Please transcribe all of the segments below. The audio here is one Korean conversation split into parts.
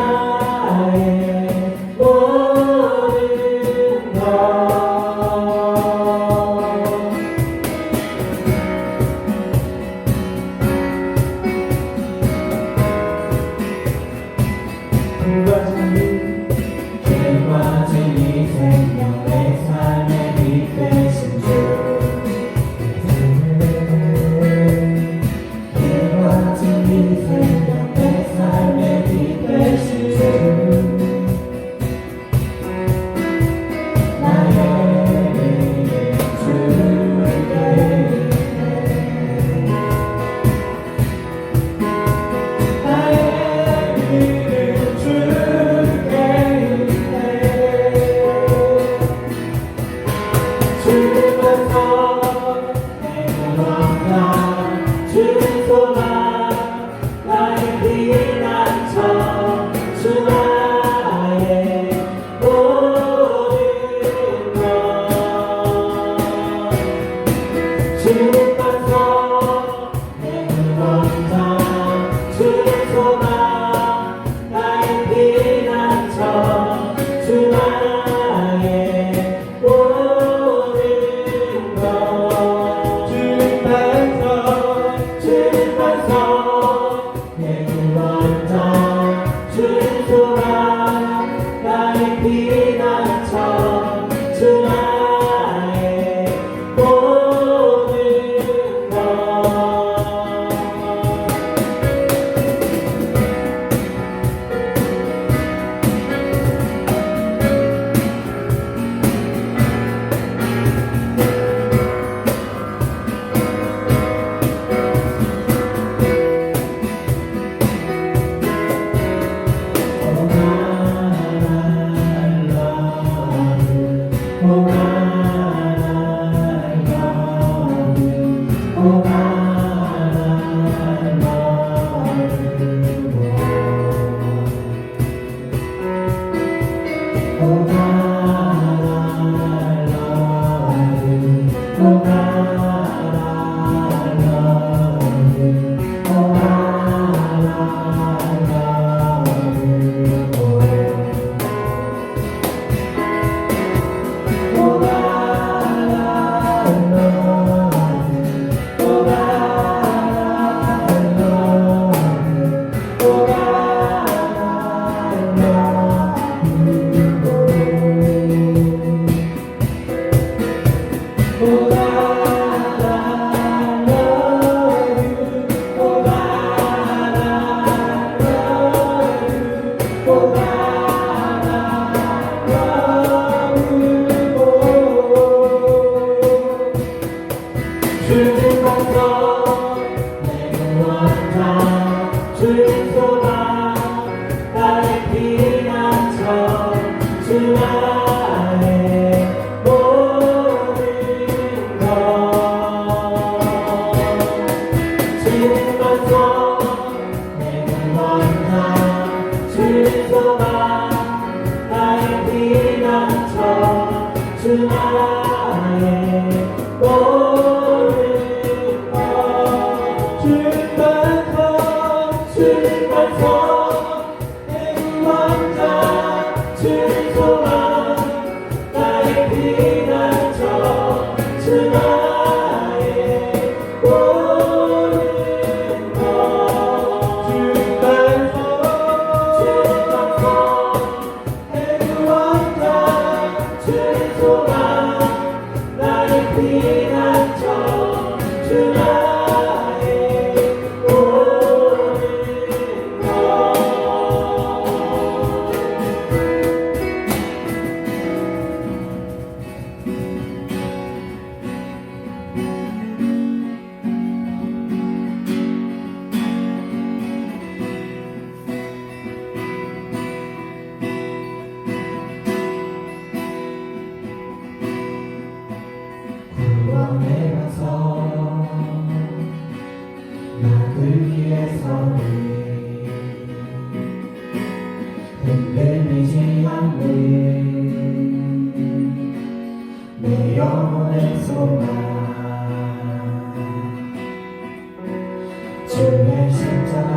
나의 모든 것 길과 진리 생명의 삶의 빛 되신 주 길과 진리 생명의 삶의 빛 되신 주 나의 믿음 주께 나의 믿음 주께 주님께서 내 구원과 주의 소망 나의 피난처 주 나의 모든 것 주님께서 내 구원과 주의 소망 나의 피난처 주 나의 모든 주님께서 내 구원자 주의 소망 나의 피난처 주 나의 모든 것 주님께서 내 구원자 주의 소망 나의 피난처 주 나의 모든 것 주님께서 내 구원자 주의 소망 나의 피난처 주 나의 모든 주님께서 내 구원자 주의 소망 나의 피난처 주 나의 모든 것 주님께서 내 구원자 주의 소망 나의 피난처 주 나의 구원에 가서 나를 위해서는 흔들리지 않는 내 영혼의 소망 주의 십자가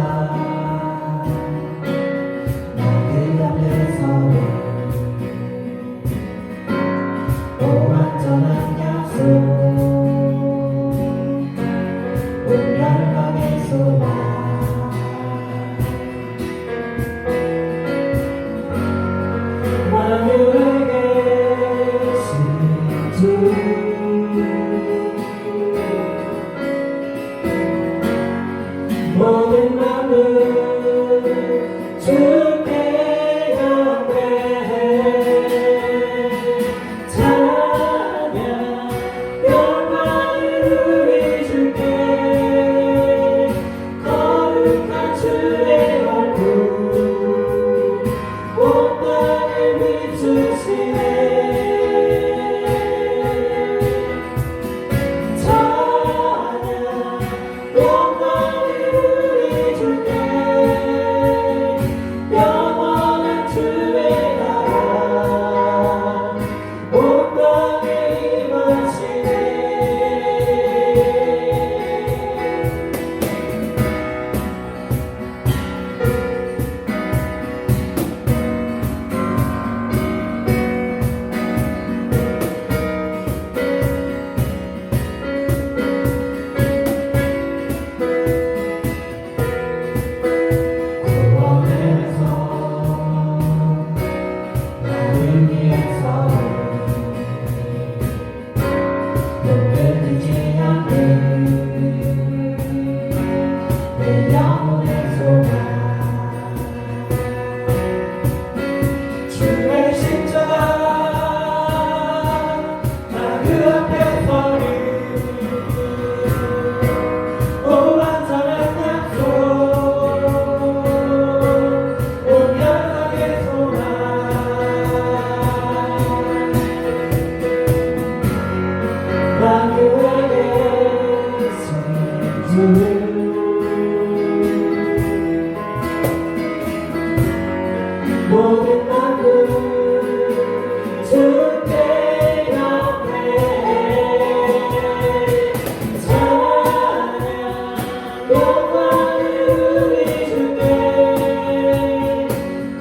모든 만물 주께 영광 찬양 영광을 우리 주께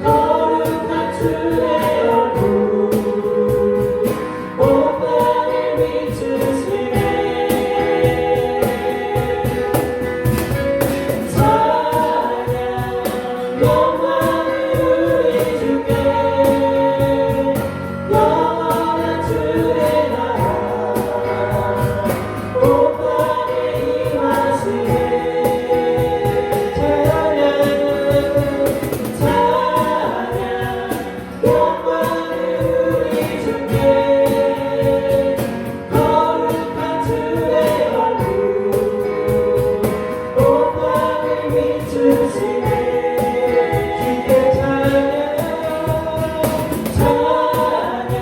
거룩한 주의 얼굴 온 땅에 비추시네 찬양 영광을 우리 주께 영원한 주의 나라 온 땅에 임하시네 찬양 영광을 우리 주께 거룩한 주의 얼굴 온 땅에 비추시네 주께 찬양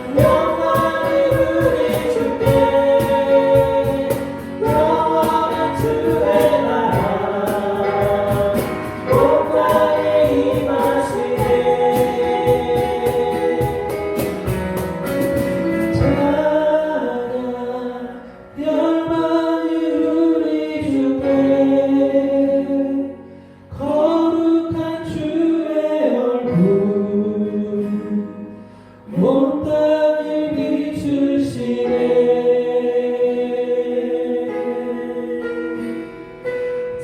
영광을 우리 주께 영원한 주의 나라 온 땅에 임하시네 찬양 영광을 우리 주께 거룩한 주의 얼굴 온 땅을 비추시네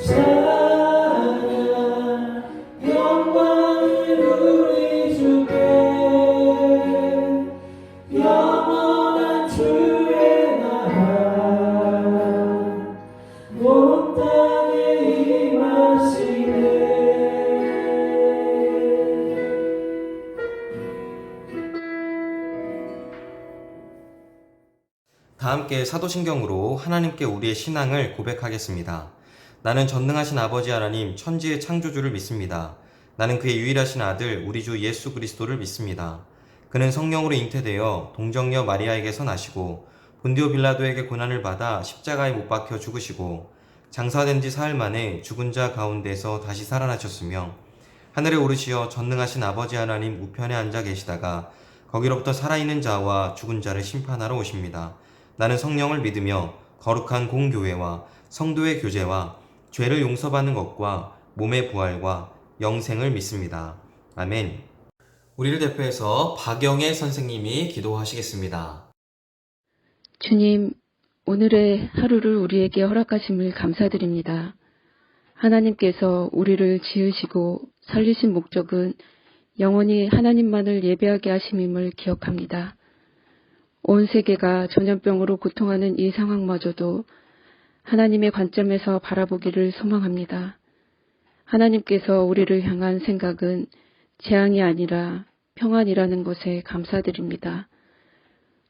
찬양 영광을 우리 주께 영원한 주의 나라 온 땅에 임하시네 다 함께 사도신경으로 하나님께 우리의 신앙을 고백하겠습니다. 나는 전능하신 아버지 하나님 천지의 창조주를 믿습니다. 나는 그의 유일하신 아들 우리 주 예수 그리스도를 믿습니다. 그는 성령으로 잉태되어 동정녀 마리아에게서 나시고 본디오 빌라도에게 고난을 받아 십자가에 못 박혀 죽으시고 장사된 지 사흘 만에 죽은 자 가운데서 다시 살아나셨으며 하늘에 오르시어 전능하신 아버지 하나님 우편에 앉아 계시다가 거기로부터 살아있는 자와 죽은 자를 심판하러 오십니다. 나는 성령을 믿으며 거룩한 공교회와 성도의 교제와 죄를 용서받는 것과 몸의 부활과 영생을 믿습니다. 아멘. 우리를 대표해서 박영애 선생님이 기도하시겠습니다. 주님, 오늘의 하루를 우리에게 허락하심을 감사드립니다. 하나님께서 우리를 지으시고 살리신 목적은 영원히 하나님만을 예배하게 하심임을 기억합니다. 온 세계가 전염병으로 고통하는 이 상황마저도 하나님의 관점에서 바라보기를 소망합니다. 하나님께서 우리를 향한 생각은 재앙이 아니라 평안이라는 것에 감사드립니다.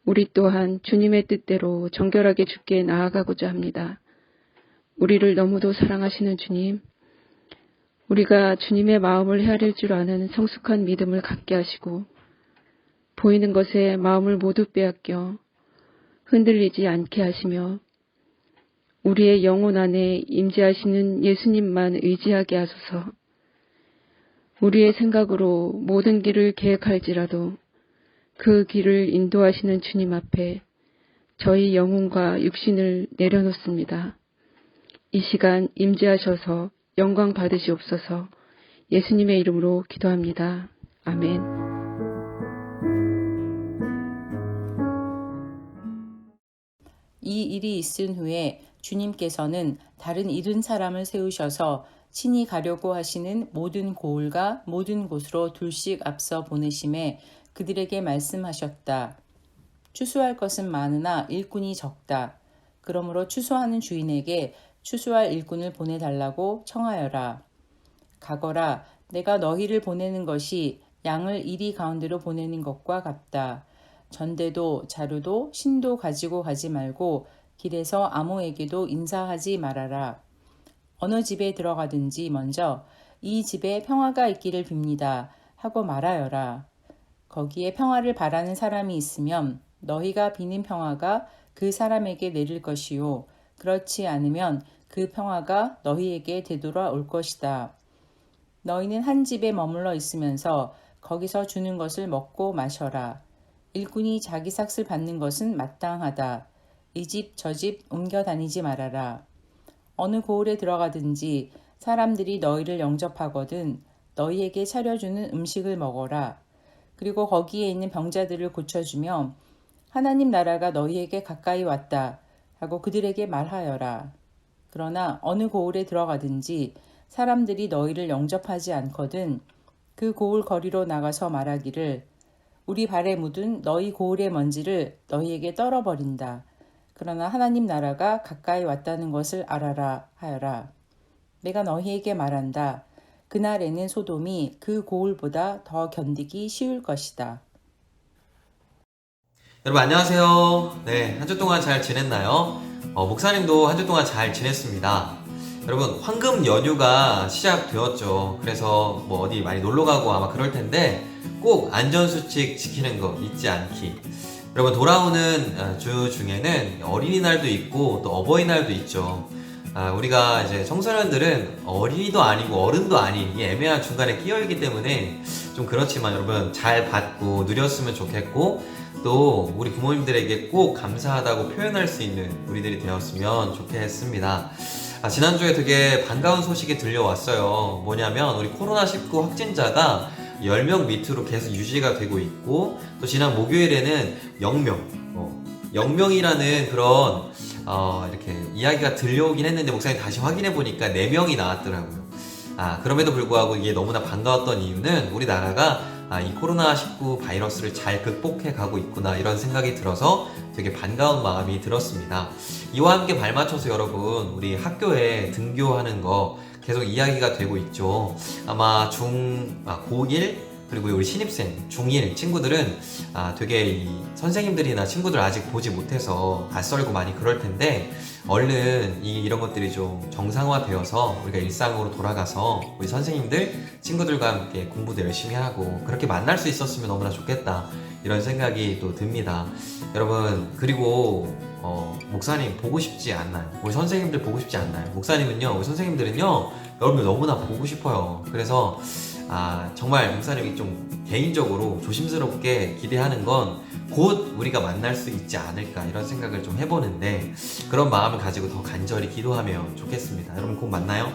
우리 또한 주님의 뜻대로 정결하게 주께 나아가고자 합니다. 우리를 너무도 사랑하시는 주님, 우리가 주님의 마음을 헤아릴 줄 아는 성숙한 믿음을 갖게 하시고 보이는 것에 마음을 모두 빼앗겨 흔들리지 않게 하시며 우리의 영혼 안에 임재하시는 예수님만 의지하게 하소서. 우리의 생각으로 모든 길을 계획할지라도 그 길을 인도하시는 주님 앞에 저희 영혼과 육신을 내려놓습니다. 이 시간 임재하셔서 영광 받으시옵소서. 예수님의 이름으로 기도합니다. 아멘. 이 일이 있은 후에 주님께서는 다른 70사람을 세우셔서 친히 가려고 하시는 모든 고을과 모든 곳으로 둘씩 앞서 보내심에 그들에게 말씀하셨다. 추수할 것은 많으나 일꾼이 적다. 그러므로 추수하는 주인에게 추수할 일꾼을 보내달라고 청하여라. 가거라. 내가 너희를 보내는 것이 양을 이리 가운데로 보내는 것과 같다. 전대도 자루도 신도 가지고 가지 말고 길에서 아무에게도 인사하지 말아라. 어느 집에 들어가든지 먼저 이 집에 평화가 있기를 빕니다 하고 말하여라. 거기에 평화를 바라는 사람이 있으면 너희가 비는 평화가 그 사람에게 내릴 것이요 그렇지 않으면 그 평화가 너희에게 되돌아올 것이다. 너희는 한 집에 머물러 있으면서 거기서 주는 것을 먹고 마셔라. 일꾼이 자기 삭을 받는 것은 마땅하다. 이 집 저 집 옮겨 다니지 말아라. 어느 고을에 들어가든지 사람들이 너희를 영접하거든 너희에게 차려주는 음식을 먹어라. 그리고 거기에 있는 병자들을 고쳐주며 하나님 나라가 너희에게 가까이 왔다 하고 그들에게 말하여라. 그러나 어느 고을에 들어가든지 사람들이 너희를 영접하지 않거든 그 고을 거리로 나가서 말하기를 우리 발에 묻은 너희 고을의 먼지를 너희에게 떨어버린다. 그러나 하나님 나라가 가까이 왔다는 것을 알아라 하여라. 내가 너희에게 말한다. 그날에는 소돔이 그 고을보다 더 견디기 쉬울 것이다. 여러분 안녕하세요. 네, 한 주 동안 잘 지냈나요? 목사님도 한 주 동안 잘 지냈습니다. 여러분 황금 연휴가 시작되었죠. 그래서 뭐 어디 많이 놀러가고 아마 그럴 텐데 꼭 안전수칙 지키는 거 잊지 않기. 여러분 돌아오는 주 중에는 어린이날도 있고 또 어버이날도 있죠. 우리가 이제 청소년들은 어린이도 아니고 어른도 아닌 이 애매한 중간에 끼어있기 때문에 좀 그렇지만 여러분 잘 받고 누렸으면 좋겠고 또 우리 부모님들에게 꼭 감사하다고 표현할 수 있는 우리들이 되었으면 좋겠습니다. 지난주에 되게 반가운 소식이 들려왔어요. 뭐냐면 우리 코로나19 확진자가 10명 밑으로 계속 유지가 되고 있고 또 지난 목요일에는 0명이라는 그런 이렇게 이야기가 들려오긴 했는데 목사님 다시 확인해 보니까 4명이 나왔더라고요. 그럼에도 불구하고 이게 너무나 반가웠던 이유는 우리나라가 이 코로나19 바이러스를 잘 극복해 가고 있구나 이런 생각이 들어서 되게 반가운 마음이 들었습니다. 이와 함께 발맞춰서 여러분 우리 학교에 등교하는 거 계속 이야기가 되고 있죠. 아마 고1 그리고 우리 신입생 중1 친구들은 되게 이 선생님들이나 친구들 아직 보지 못해서 낯설고 많이 그럴 텐데 얼른 이런 것들이 좀 정상화되어서 우리가 일상으로 돌아가서 우리 선생님들 친구들과 함께 공부도 열심히 하고 그렇게 만날 수 있었으면 너무나 좋겠다 이런 생각이 또 듭니다. 여러분 그리고 목사님 보고 싶지 않나요? 우리 선생님들 보고 싶지 않나요? 목사님은요 우리 선생님들은요 여러분들 너무나 보고 싶어요. 그래서 정말 목사님이 좀 개인적으로 조심스럽게 기대하는 건 곧 우리가 만날 수 있지 않을까 이런 생각을 좀 해보는데 그런 마음을 가지고 더 간절히 기도하면 좋겠습니다. 여러분 곧 만나요?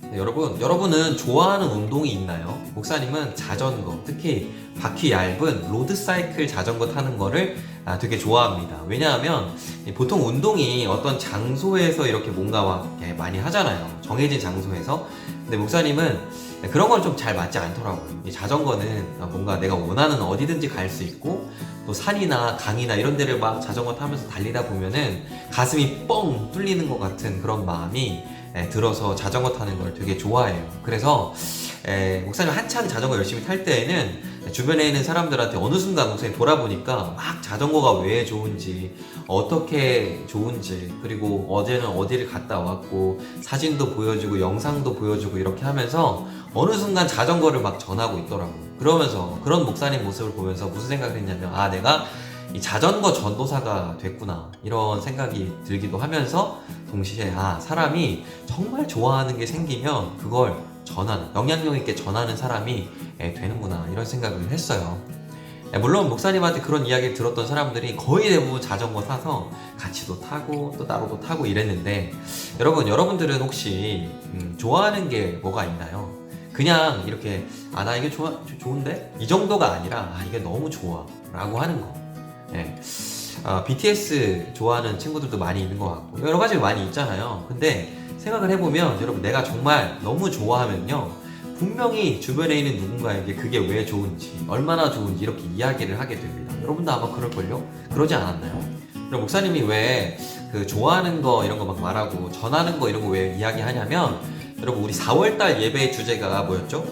네, 여러분은 좋아하는 운동이 있나요? 목사님은 자전거, 특히 바퀴 얇은 로드사이클 자전거 타는 거를 되게 좋아합니다. 왜냐하면 보통 운동이 어떤 장소에서 이렇게 뭔가 많이 하잖아요. 정해진 장소에서. 근데 목사님은 그런 건 좀 잘 맞지 않더라고요. 이 자전거는 뭔가 내가 원하는 어디든지 갈 수 있고 또 산이나 강이나 이런 데를 막 자전거 타면서 달리다 보면은 가슴이 뻥 뚫리는 것 같은 그런 마음이 들어서 자전거 타는 걸 되게 좋아해요. 그래서 목사님 한창 자전거 열심히 탈 때에는 주변에 있는 사람들한테 어느 순간 목사님 돌아보니까 막 자전거가 왜 좋은지 어떻게 좋은지 그리고 어제는 어디를 갔다 왔고 사진도 보여주고 영상도 보여주고 이렇게 하면서 어느 순간 자전거를 막 전하고 있더라고요. 그러면서 그런 목사님 모습을 보면서 무슨 생각을 했냐면 내가 이 자전거 전도사가 됐구나 이런 생각이 들기도 하면서 동시에 사람이 정말 좋아하는 게 생기면 그걸 전하는 영향력 있게 전하는 사람이 되는구나 이런 생각을 했어요. 물론 목사님한테 그런 이야기를 들었던 사람들이 거의 대부분 자전거 타서 같이도 타고 또 따로도 타고 이랬는데 여러분들은 혹시 좋아하는 게 뭐가 있나요? 그냥 이렇게 나 이게 좋은데? 이 정도가 아니라 이게 너무 좋아 라고 하는 거. BTS 좋아하는 친구들도 많이 있는 것 같고 여러 가지 많이 있잖아요. 근데 생각을 해보면 여러분 내가 정말 너무 좋아하면요 분명히 주변에 있는 누군가에게 그게 왜 좋은지 얼마나 좋은지 이렇게 이야기를 하게 됩니다. 여러분도 아마 그럴걸요? 그러지 않았나요? 그럼 목사님이 왜 그 좋아하는 거 이런 거 막 말하고 전하는 거 이런 거 왜 이야기하냐면 여러분 우리 4월달 예배의 주제가 뭐였죠?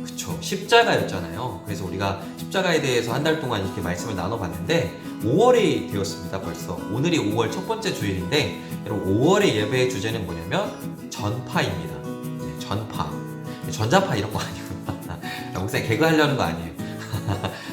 그쵸, 십자가였잖아요. 그래서 우리가 십자가에 대해서 한 달 동안 이렇게 말씀을 나눠봤는데 5월이 되었습니다. 벌써 오늘이 5월 첫 번째 주일인데 여러분 5월의 예배의 주제는 뭐냐면 전파입니다. 전파, 전자파 이런 거 아니고 목사님 개그 하려는 거 아니에요.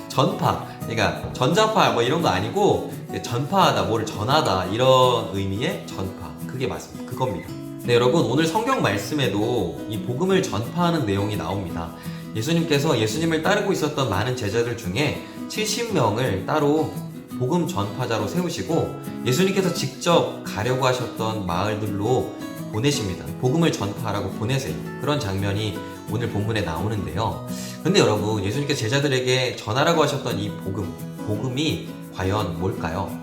전파, 그러니까 전자파 뭐 이런 거 아니고 전파하다, 뭐를 전하다 이런 의미의 전파, 그게 맞습니다. 그겁니다. 네, 여러분, 오늘 성경 말씀에도 이 복음을 전파하는 내용이 나옵니다. 예수님께서 예수님을 따르고 있었던 많은 제자들 중에 70명을 따로 복음 전파자로 세우시고 예수님께서 직접 가려고 하셨던 마을들로 보내십니다. 복음을 전파하라고 보내세요. 그런 장면이 오늘 본문에 나오는데요. 근데 여러분, 예수님께서 제자들에게 전하라고 하셨던 이 복음이 과연 뭘까요?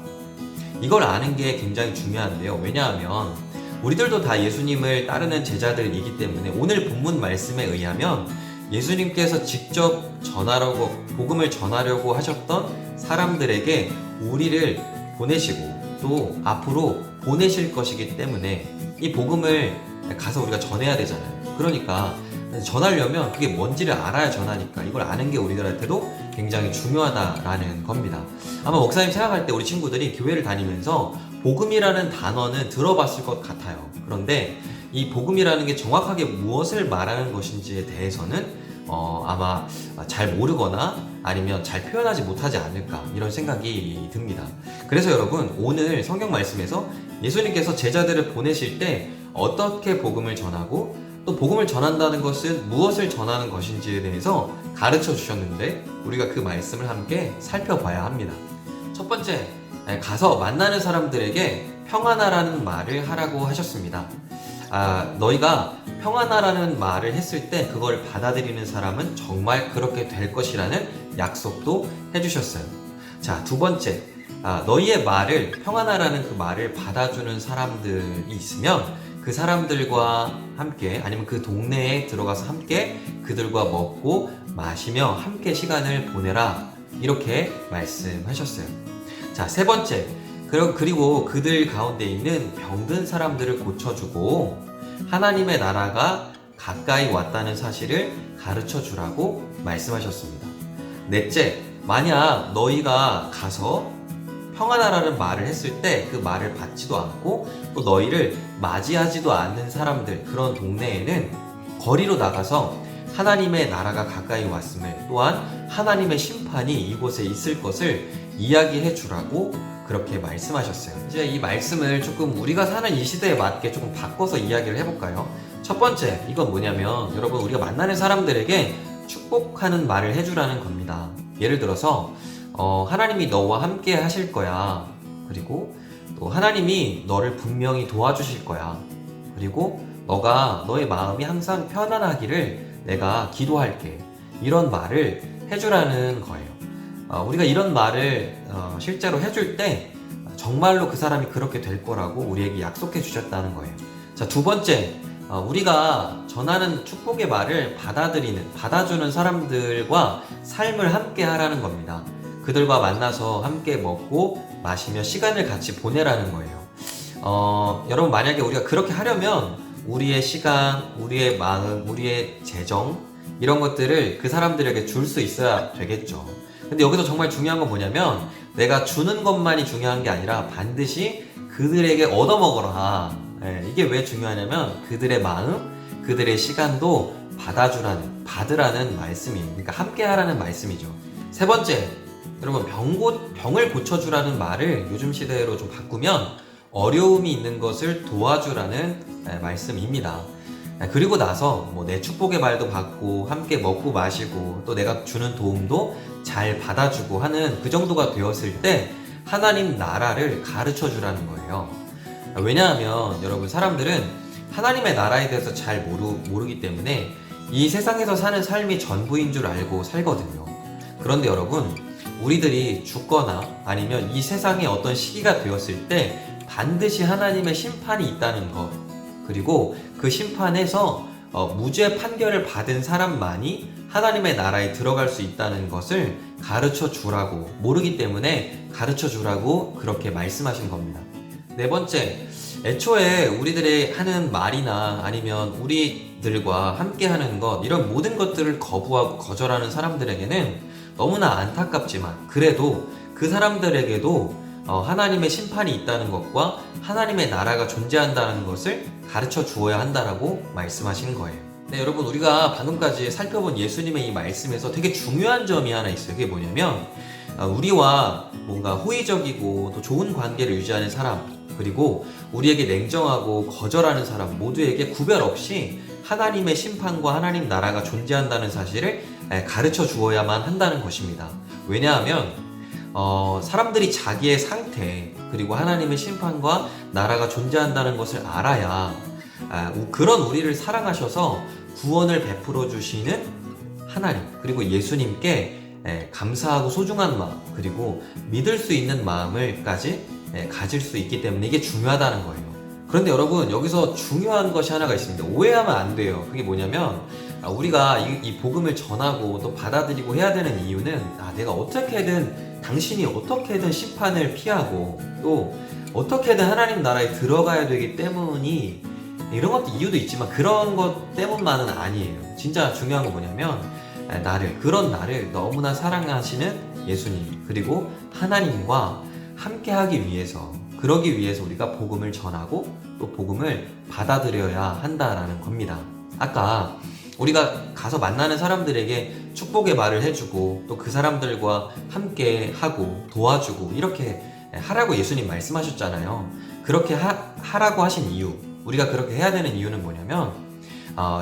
이걸 아는 게 굉장히 중요한데요. 왜냐하면 우리들도 다 예수님을 따르는 제자들이기 때문에 오늘 본문 말씀에 의하면 예수님께서 직접 복음을 전하려고 하셨던 사람들에게 우리를 보내시고 또 앞으로 보내실 것이기 때문에 이 복음을 가서 우리가 전해야 되잖아요. 그러니까 전하려면 그게 뭔지를 알아야 전하니까 이걸 아는 게 우리들한테도 굉장히 중요하다라는 겁니다. 아마 목사님 생각할 때 우리 친구들이 교회를 다니면서 복음이라는 단어는 들어봤을 것 같아요. 그런데 이 복음이라는 게 정확하게 무엇을 말하는 것인지에 대해서는 아마 잘 모르거나 아니면 잘 표현하지 못하지 않을까 이런 생각이 듭니다. 그래서 여러분, 오늘 성경 말씀에서 예수님께서 제자들을 보내실 때 어떻게 복음을 전하고 또 복음을 전한다는 것은 무엇을 전하는 것인지에 대해서 가르쳐 주셨는데 우리가 그 말씀을 함께 살펴봐야 합니다. 첫 번째, 가서 만나는 사람들에게 평안하라는 말을 하라고 하셨습니다. 너희가 평안하라는 말을 했을 때 그걸 받아들이는 사람은 정말 그렇게 될 것이라는 약속도 해주셨어요. 자, 두 번째, 너희의 말을, 평안하라는 그 말을 받아주는 사람들이 있으면 그 사람들과 함께 아니면 그 동네에 들어가서 함께 그들과 먹고 마시며 함께 시간을 보내라, 이렇게 말씀하셨어요. 자, 세 번째, 그리고 그들 가운데 있는 병든 사람들을 고쳐주고 하나님의 나라가 가까이 왔다는 사실을 가르쳐 주라고 말씀하셨습니다. 넷째, 만약 너희가 가서 평안하라는 말을 했을 때 그 말을 받지도 않고 또 너희를 맞이하지도 않는 사람들, 그런 동네에는 거리로 나가서 하나님의 나라가 가까이 왔음을, 또한 하나님의 심판이 이곳에 있을 것을 이야기해 주라고 그렇게 말씀하셨어요. 이제 이 말씀을 조금 우리가 사는 이 시대에 맞게 조금 바꿔서 이야기를 해볼까요? 첫 번째, 이건 뭐냐면 여러분, 우리가 만나는 사람들에게 축복하는 말을 해주라는 겁니다. 예를 들어서 하나님이 너와 함께 하실 거야. 그리고 또 하나님이 너를 분명히 도와주실 거야. 그리고 너의 마음이 항상 편안하기를 내가 기도할게. 이런 말을 해주라는 거예요. 우리가 이런 말을 실제로 해줄 때 정말로 그 사람이 그렇게 될 거라고 우리에게 약속해 주셨다는 거예요. 자, 두 번째, 우리가 전하는 축복의 말을 받아주는 사람들과 삶을 함께 하라는 겁니다. 그들과 만나서 함께 먹고 마시며 시간을 같이 보내라는 거예요. 여러분, 만약에 우리가 그렇게 하려면 우리의 시간, 우리의 마음, 우리의 재정, 이런 것들을 그 사람들에게 줄 수 있어야 되겠죠. 근데 여기서 정말 중요한 건 뭐냐면 내가 주는 것만이 중요한 게 아니라 반드시 그들에게 얻어먹어라. 이게 왜 중요하냐면 그들의 마음, 그들의 시간도 받으라는 말씀이에요. 그러니까 함께 하라는 말씀이죠. 세 번째, 여러분, 병을 고쳐주라는 말을 요즘 시대로 좀 바꾸면 어려움이 있는 것을 도와주라는 말씀입니다. 그리고 나서 내 축복의 말도 받고 함께 먹고 마시고 또 내가 주는 도움도 잘 받아주고 하는 그 정도가 되었을 때 하나님 나라를 가르쳐 주라는 거예요. 왜냐하면 여러분, 사람들은 하나님의 나라에 대해서 잘 모르기 때문에 이 세상에서 사는 삶이 전부인 줄 알고 살거든요. 그런데 여러분, 우리들이 죽거나 아니면 이 세상에 어떤 시기가 되었을 때 반드시 하나님의 심판이 있다는 것, 그리고 그 심판에서 무죄 판결을 받은 사람만이 하나님의 나라에 들어갈 수 있다는 것을 가르쳐 주라고, 모르기 때문에 가르쳐 주라고 그렇게 말씀하신 겁니다. 네 번째, 애초에 우리들이 하는 말이나 아니면 우리들과 함께 하는 것, 이런 모든 것들을 거부하고 거절하는 사람들에게는 너무나 안타깝지만 그래도 그 사람들에게도 하나님의 심판이 있다는 것과 하나님의 나라가 존재한다는 것을 가르쳐 주어야 한다라고 말씀하시는 거예요. 네, 여러분, 우리가 방금까지 살펴본 예수님의 이 말씀에서 되게 중요한 점이 하나 있어요. 그게 뭐냐면 우리와 뭔가 호의적이고 또 좋은 관계를 유지하는 사람, 그리고 우리에게 냉정하고 거절하는 사람 모두에게 구별 없이 하나님의 심판과 하나님 나라가 존재한다는 사실을 가르쳐 주어야만 한다는 것입니다. 왜냐하면 사람들이 자기의 상태 그리고 하나님의 심판과 나라가 존재한다는 것을 알아야 그런 우리를 사랑하셔서 구원을 베풀어 주시는 하나님 그리고 예수님께 감사하고 소중한 마음 그리고 믿을 수 있는 마음을까지 가질 수 있기 때문에 이게 중요하다는 거예요. 그런데 여러분 여기서 중요한 것이 하나가 있습니다. 오해하면 안 돼요. 그게 뭐냐면 우리가 이 복음을 전하고 또 받아들이고 해야 되는 이유는 내가 어떻게든 당신이 어떻게든 심판을 피하고 또 어떻게든 하나님 나라에 들어가야 되기 때문이 이런 것도 이유도 있지만 그런 것 때문만은 아니에요. 진짜 중요한 건 뭐냐면 그런 나를 너무나 사랑하시는 예수님 그리고 하나님과 함께 하기 위해서 그러기 위해서 우리가 복음을 전하고 또 복음을 받아들여야 한다라는 겁니다. 아까 우리가 가서 만나는 사람들에게 축복의 말을 해주고 또 그 사람들과 함께 하고 도와주고 이렇게 하라고 예수님 말씀하셨잖아요. 그렇게 하라고 하신 이유 우리가 그렇게 해야 되는 이유는 뭐냐면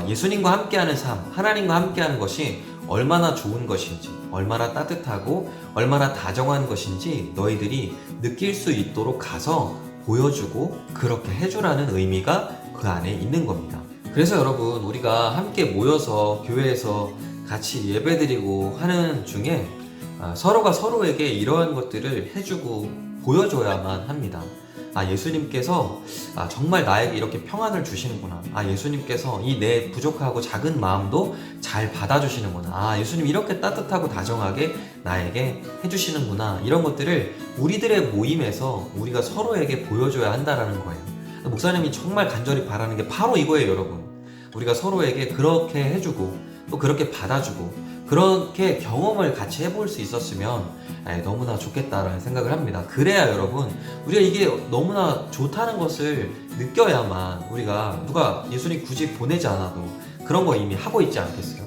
예수님과 함께하는 삶 하나님과 함께하는 것이 얼마나 좋은 것인지 얼마나 따뜻하고 얼마나 다정한 것인지 너희들이 느낄 수 있도록 가서 보여주고 그렇게 해주라는 의미가 그 안에 있는 겁니다. 그래서 여러분 우리가 함께 모여서 교회에서 같이 예배드리고 하는 중에 서로가 서로에게 이러한 것들을 해주고 보여줘야만 합니다. 예수님께서 정말 나에게 이렇게 평안을 주시는구나. 예수님께서 이 내 부족하고 작은 마음도 잘 받아주시는구나. 예수님 이렇게 따뜻하고 다정하게 나에게 해주시는구나. 이런 것들을 우리들의 모임에서 우리가 서로에게 보여줘야 한다는 거예요. 목사님이 정말 간절히 바라는 게 바로 이거예요, 여러분. 우리가 서로에게 그렇게 해주고 또 그렇게 받아주고 그렇게 경험을 같이 해볼 수 있었으면 너무나 좋겠다라는 생각을 합니다. 그래야 여러분 우리가 이게 너무나 좋다는 것을 느껴야만 우리가 누가 예수님 굳이 보내지 않아도 그런 거 이미 하고 있지 않겠어요?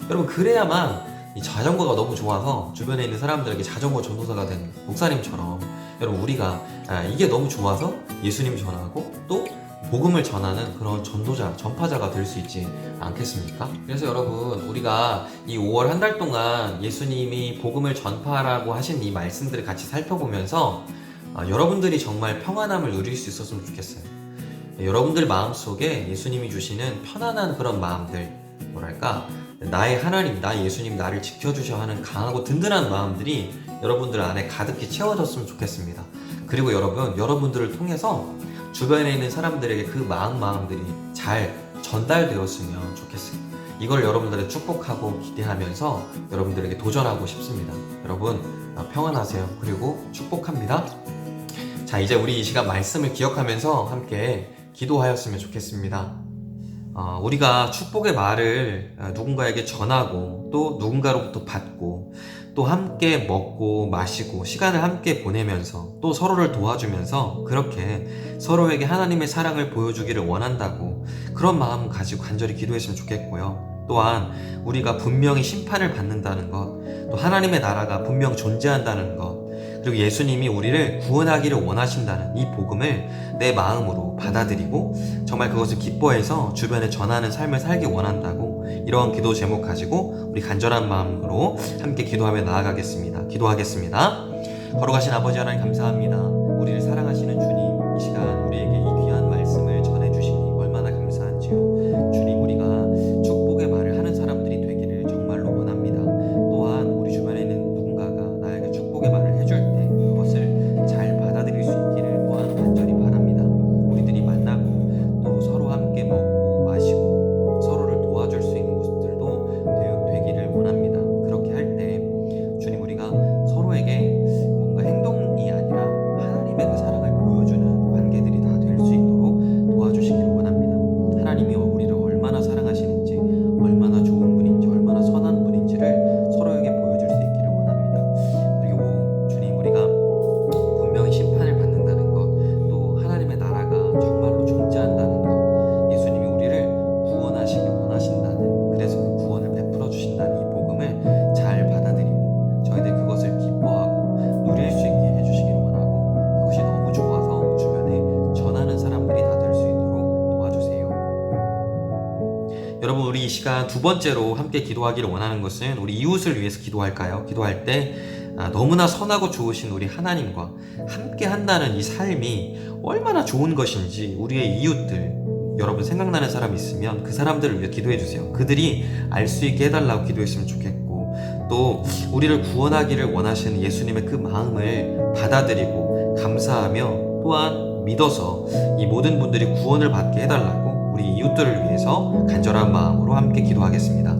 여러분 그래야만 이 자전거가 너무 좋아서 주변에 있는 사람들에게 자전거 전도사가 된 목사님처럼 여러분 우리가 이게 너무 좋아서 예수님 전하고 또 복음을 전하는 그런 전도자, 전파자가 될 수 있지 않겠습니까? 그래서 여러분 우리가 이 5월 한 달 동안 예수님이 복음을 전파하라고 하신 이 말씀들을 같이 살펴보면서 여러분들이 정말 평안함을 누릴 수 있었으면 좋겠어요. 여러분들 마음속에 예수님이 주시는 편안한 그런 마음들 뭐랄까 나의 하나님, 나의 예수님 나를 지켜주셔 하는 강하고 든든한 마음들이 여러분들 안에 가득히 채워졌으면 좋겠습니다. 그리고 여러분들을 통해서 주변에 있는 사람들에게 그 마음들이 잘 전달되었으면 좋겠어요. 이걸 여러분들의 축복하고 기대하면서 여러분들에게 도전하고 싶습니다. 여러분 평안하세요. 그리고 축복합니다. 자, 이제 우리 이 시간 말씀을 기억하면서 함께 기도하였으면 좋겠습니다. 우리가 축복의 말을 누군가에게 전하고 또 누군가로부터 받고 또 함께 먹고 마시고 시간을 함께 보내면서 또 서로를 도와주면서 그렇게 서로에게 하나님의 사랑을 보여주기를 원한다고 그런 마음 가지고 간절히 기도했으면 좋겠고요. 또한 우리가 분명히 심판을 받는다는 것, 또 하나님의 나라가 분명 존재한다는 것, 그리고 예수님이 우리를 구원하기를 원하신다는 이 복음을 내 마음으로 받아들이고 정말 그것을 기뻐해서 주변에 전하는 삶을 살기 원한다고 이러한 기도 제목 가지고 우리 간절한 마음으로 함께 기도하며 나아가겠습니다. 기도하겠습니다. 걸어가신 아버지 하나님 감사합니다. 우리를 사랑하시는 주님, 이 시간 우리에게 이 귀한 말씀을 전해주시니 얼마나 감사한지요. 주님, 우리가 축복의 말을 하는 사람들이 되기를 정말로 원합니다. 또한 우리 주변에 있는 누군가가 나에게 축복의 말을 해줄 때 그것을 잘 받아들일 수 있기를 또한 간절히 바랍니다. 우리들이 만나고 또 서로 함께 먹고 마시고 서로를 도와줄 수 있는 모습들도 되기를 원합니다. 그렇게 할 때 주님, 우리가 서로에게 뭔가 행동이 아니라 두 번째로 함께 기도하기를 원하는 것은 우리 이웃을 위해서 기도할까요? 기도할 때 너무나 선하고 좋으신 우리 하나님과 함께 한다는 이 삶이 얼마나 좋은 것인지 우리의 이웃들, 여러분 생각나는 사람 있으면 그 사람들을 위해 기도해 주세요. 그들이 알 수 있게 해달라고 기도했으면 좋겠고, 또 우리를 구원하기를 원하시는 예수님의 그 마음을 받아들이고 감사하며 또한 믿어서 이 모든 분들이 구원을 받게 해달라고 우리 이웃들을 위해서 간절한 마음으로 함께 기도하겠습니다.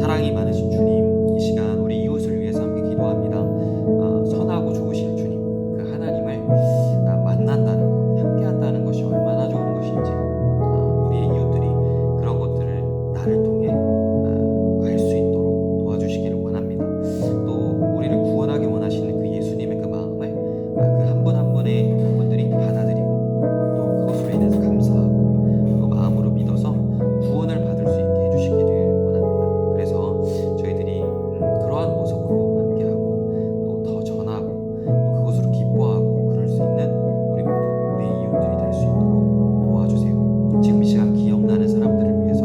사랑이 많으신 주님, 이 시간 우리 이웃을 위해서 함께 기도합니다. 선하고 좋으신 주님, 그 하나님을 만난다는 것, 함께 한다는 것이 얼마나 좋은 것인지 우리의 이웃들이 그런 것들을 나를 통해 알 수 있도록 도와주시기를 원합니다. 또 우리를 구원하기 원하시는 그 예수님의 그 마음을 그 한 분 한 분의 분들이 받아들이고 또 그것으로 인해서 감사하고 또 마음으로 믿어서 구원을 받을 수 있게 해주시기를 원합니다. 그래서 저희들이 그러한 모습으로 함께하고 또 더 전하고 또 그것으로 기뻐하고 그럴 수 있는 우리 모두 우리 이웃들이 될 수 있도록 도와주세요. 지금 이 시간 기억나는 사람들을 위해서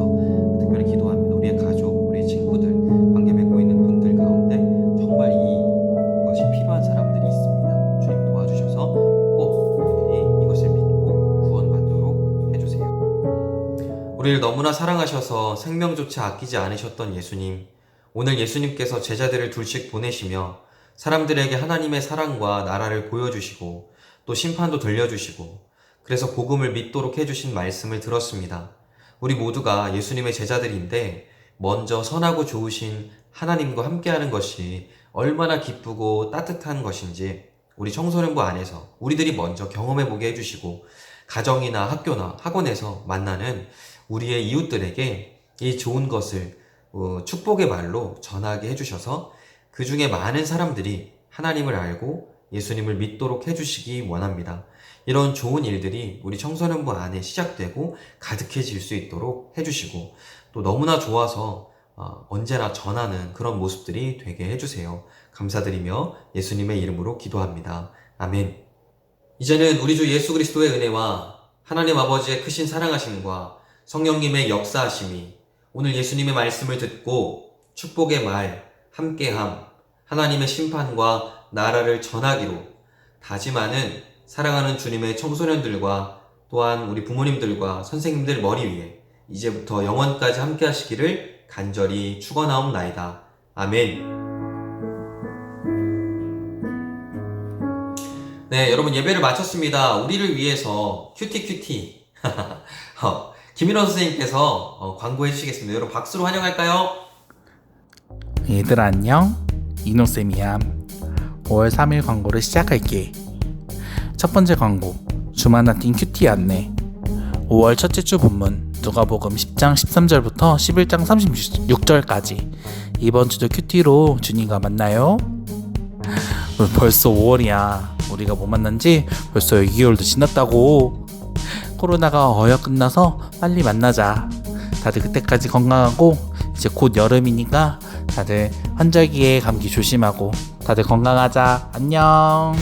특별히 기도합니다. 우리의 가족, 우리의 친구들, 관계 맺고 있는 분들 가운데 정말 이것이 필요한 사람들이 있습니다. 주님 도와주셔서 꼭 우리들이 이것을 믿고 구원받도록 해주세요. 우리를 너무나 사랑하셔서 생명조차 아끼지 않으셨던 예수님, 오늘 예수님께서 제자들을 둘씩 보내시며 사람들에게 하나님의 사랑과 나라를 보여주시고 또 심판도 들려주시고 그래서 복음을 믿도록 해주신 말씀을 들었습니다. 우리 모두가 예수님의 제자들인데 먼저 선하고 좋으신 하나님과 함께하는 것이 얼마나 기쁘고 따뜻한 것인지 우리 청소년부 안에서 우리들이 먼저 경험해보게 해주시고 가정이나 학교나 학원에서 만나는 우리의 이웃들에게 이 좋은 것을 축복의 말로 전하게 해주셔서 그 중에 많은 사람들이 하나님을 알고 예수님을 믿도록 해주시기 원합니다. 이런 좋은 일들이 우리 청소년부 안에 시작되고 가득해질 수 있도록 해주시고 또 너무나 좋아서 언제나 전하는 그런 모습들이 되게 해주세요. 감사드리며 예수님의 이름으로 기도합니다. 아멘. 이제는 우리 주 예수 그리스도의 은혜와 하나님 아버지의 크신 사랑하심과 성령님의 역사하심이 오늘 예수님의 말씀을 듣고 축복의 말, 함께함, 하나님의 심판과 나라를 전하기로 다짐하는 사랑하는 주님의 청소년들과 또한 우리 부모님들과 선생님들 머리 위에 이제부터 영원까지 함께 하시기를 간절히 축원하옵나이다. 아멘. 네, 여러분 예배를 마쳤습니다. 우리를 위해서 큐티 김인호 선생님께서 광고해 주시겠습니다. 여러분 박수로 환영할까요? 얘들아 안녕, 이노쌤이야. 5월 3일 광고를 시작할게. 첫 번째 광고, 주마나틴 큐티 안내. 5월 첫째 주 본문 누가복음 10장 13절부터 11장 36절까지 이번 주도 큐티로 주님과 만나요. 벌써 5월이야. 우리가 못 만난 지 벌써 6개월도 지났다고. 코로나가 어여 끝나서 빨리 만나자. 다들 그때까지 건강하고 이제 곧 여름이니까 다들 환절기에 감기 조심하고 다들 건강하자. 안녕.